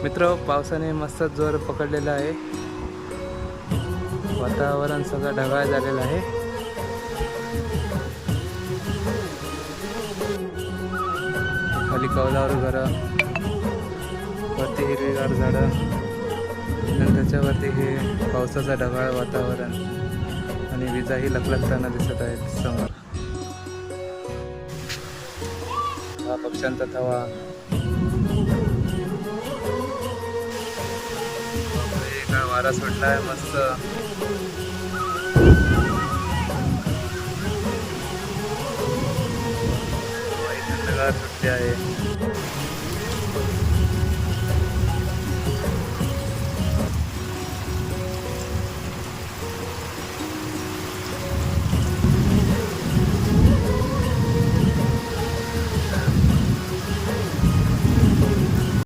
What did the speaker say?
मित्र, पावसाने मस्त जोर पकडलेला आहे. वातावरण सगळं ढगाळ झालेलं आहे. खाली कौलावर घरं, वरती हिरवीगार झाडं आणि त्याच्यावरती हे पावसाचं ढगाळ वातावरण आणि विजाही लखलखताना दिसत आहेत समोर. हा पक्ष्यांचा थवा, काय वारा सुटलाय मस्त. थंडगार सुटली आहे.